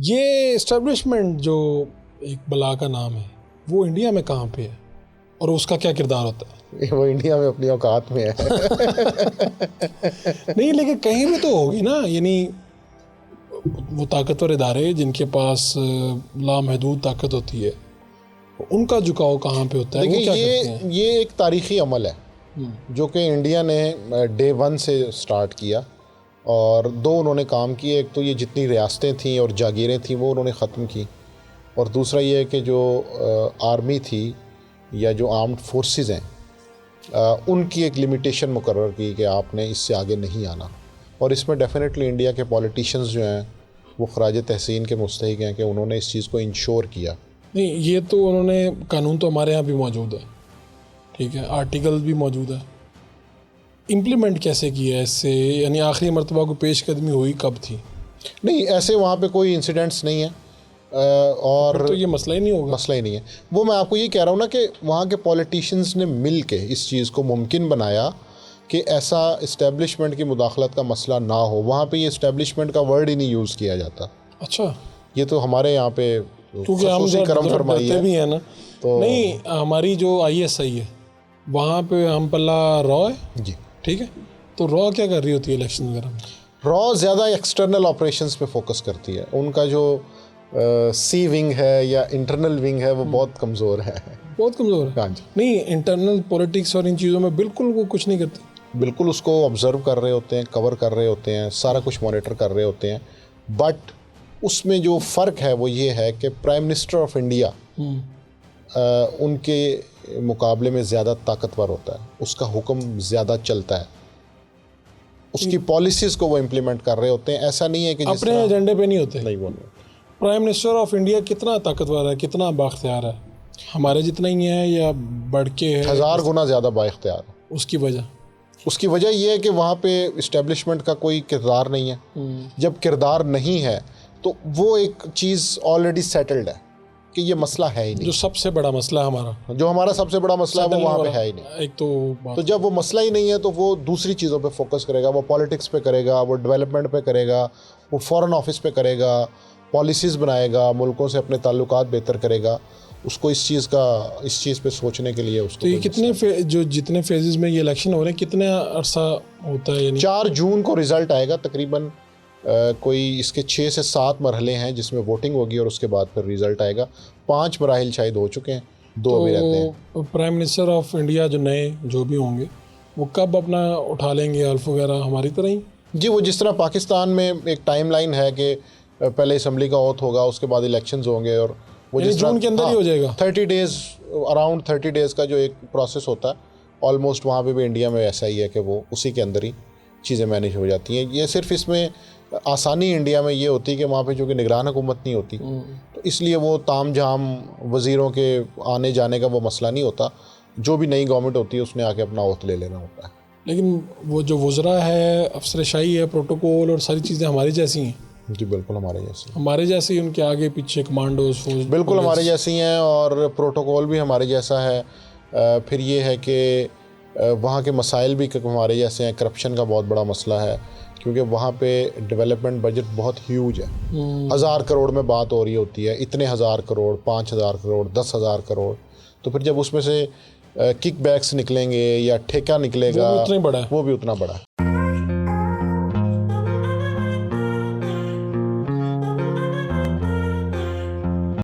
ये इस्टेब्लिशमेंट जो एक बला का नाम है वो इंडिया में कहाँ पे है और उसका क्या किरदार होता है? वो इंडिया में अपनी औकात में है। नहीं, लेकिन कहीं भी तो होगी ना, यानी वो ताकतवर इदारे जिनके पास लामहदूद ताकत होती है, उनका झुकाव कहाँ पे होता है? वो क्या करते हैं? ये एक तारीखी अमल है जो कि इंडिया ने डे 1 से स्टार्ट किया और दो उन्होंने काम किए। एक तो ये जितनी रियासतें थीं और जागीरें थीं वो उन्होंने ख़त्म की, और दूसरा ये है कि जो आर्मी थी या जो आर्म्ड फोर्सेस हैं उनकी एक लिमिटेशन मुकर्रर की कि आपने इससे आगे नहीं आना। और इसमें डेफिनेटली इंडिया के पॉलिटिशियंस जो हैं वो खराज तहसीन के मुस्तहिक हैं कि उन्होंने इस चीज़ को इंश्योर किया। नहीं, ये तो उन्होंने, कानून तो हमारे यहाँ भी मौजूद है, ठीक है, आर्टिकल भी मौजूद है, इम्प्लीमेंट कैसे किया है इससे? यानी आखिरी मरतबा को पेशकदमी हुई कब थी? नहीं, ऐसे वहाँ पे कोई इंसिडेंट्स नहीं है और तो ये मसला ही नहीं होगा। मसला ही नहीं है। वो मैं आपको ये कह रहा हूँ ना कि वहाँ के पॉलिटिशियंस ने मिल के इस चीज़ को मुमकिन बनाया कि ऐसा इस्टेब्लिशमेंट की मुदाखलत का मसला ना हो। वहाँ पे ये इस्टेब्लिशमेंट का वर्ड ही नहीं यूज़ किया जाता। अच्छा, ये तो हमारे यहाँ पे क्योंकि हम करम फरमाई है भी है ना। तो नहीं, हमारी जो ISI है वहाँ पे हम पल्ला रॉ है जी, ठीक है, तो रॉ क्या कर रही होती है इलेक्शन वगैरह में? रॉ ज़्यादा एक्सटर्नल ऑपरेशंस पे फोकस करती है। उनका जो सी विंग है या इंटरनल विंग है वो बहुत कमज़ोर है। बहुत कमज़ोर है। हाँ जी, नहीं, इंटरनल पॉलिटिक्स और इन चीज़ों में बिल्कुल वो कुछ नहीं करती। बिल्कुल उसको ऑब्ज़र्व कर रहे होते हैं, कवर कर रहे होते हैं, सारा कुछ मॉनिटर कर रहे होते हैं। बट उसमें जो फ़र्क है वो ये है कि प्राइम मिनिस्टर ऑफ इंडिया उनके मुकाबले में ज़्यादा ताकतवर होता है, उसका हुक्म ज़्यादा चलता है, उसकी पॉलिसीज़ को वो इम्प्लीमेंट कर रहे होते हैं। ऐसा नहीं है कि अपने एजेंडे पे नहीं होते। नहीं बोल प्राइम मिनिस्टर ऑफ इंडिया कितना ताकतवर है, कितना बाख्तियार है? हमारे जितना ही है या बढ़ के है? 1000 गुना ज़्यादा बाइख्तियार है। उसकी वजह ये है कि वहाँ पे इस्टेब्लिशमेंट का कोई किरदार नहीं है। जब किरदार नहीं है तो वो एक चीज़ ऑलरेडी सेटल्ड है कि ये मसला है ही नहीं। जो सबसे बड़ा मसला हमारा, जो हमारा सबसे बड़ा मसला है वो वहाँ पे है ही नहीं। एक तो जब वो मसला ही नहीं है तो वो दूसरी चीज़ों पे फोकस करेगा, वो पॉलिटिक्स पे करेगा, वो डेवलपमेंट पे करेगा, वो फॉरेन ऑफिस पे करेगा, पॉलिसीज़ बनाएगा, मुल्कों से अपने ताल्लुकात बेहतर करेगा। उसको इस चीज़ पे सोचने के लिए उसको तो ये जितने फेजेस में ये इलेक्शन हो रहे हैं, कितने अरसा होता है? यानी 4 जून को रिज़ल्ट आएगा तकरीबन। कोई इसके 6 से 7 मरहले हैं जिसमें वोटिंग होगी और उसके बाद फिर रिज़ल्ट आएगा। 5 मराहिल शायद हो चुके हैं, 2 अभी रहते हैं। प्राइम मिनिस्टर ऑफ इंडिया जो नए जो भी होंगे वो कब अपना उठा लेंगे हल्फ वगैरह, हमारी तरह ही? जी, वो जिस तरह पाकिस्तान में एक टाइमलाइन है कि पहले असम्बली का ओथ होगा, उसके बाद इलेक्शंस होंगे, और वो जिस जून के अंदर ही हो जाएगा। 30 डेज़, अराउंड 30 डेज़ का जो एक प्रोसेस होता है, ऑलमोस्ट वहाँ पे भी इंडिया में ऐसा ही है कि वो उसी के अंदर ही चीज़ें मैनेज हो जाती हैं। ये सिर्फ इसमें आसानी इंडिया में ये होती है कि वहाँ पे जो कि निगरान हुकूमत नहीं होती, तो इसलिए वो ताम झाम वज़ीरों के आने जाने का वो मसला नहीं होता। जो भी नई गवर्नमेंट होती है उसने आके अपना ओथ ले लेना होता है। लेकिन वो जो वज़रा है, अफसरशाही है, प्रोटोकॉल और सारी चीज़ें हमारी जैसी हैं? जी बिल्कुल हमारे जैसे ही। उनके आगे पीछे कमांडोज, फौज बिल्कुल हमारे जैसी हैं, और प्रोटोकॉल भी हमारे जैसा है। फिर ये है कि वहाँ के मसाइल भी हमारे जैसे हैं। करप्शन का बहुत बड़ा मसला है क्योंकि वहाँ पे डेवलपमेंट बजट बहुत ह्यूज है। 1000 करोड़ में बात हो रही होती है, इतने 1000 करोड़, 5000 करोड़, 10,000 करोड़। तो फिर जब उसमें से किक बैक्स निकलेंगे या ठेका निकलेगा, वो भी उतना बड़ा है।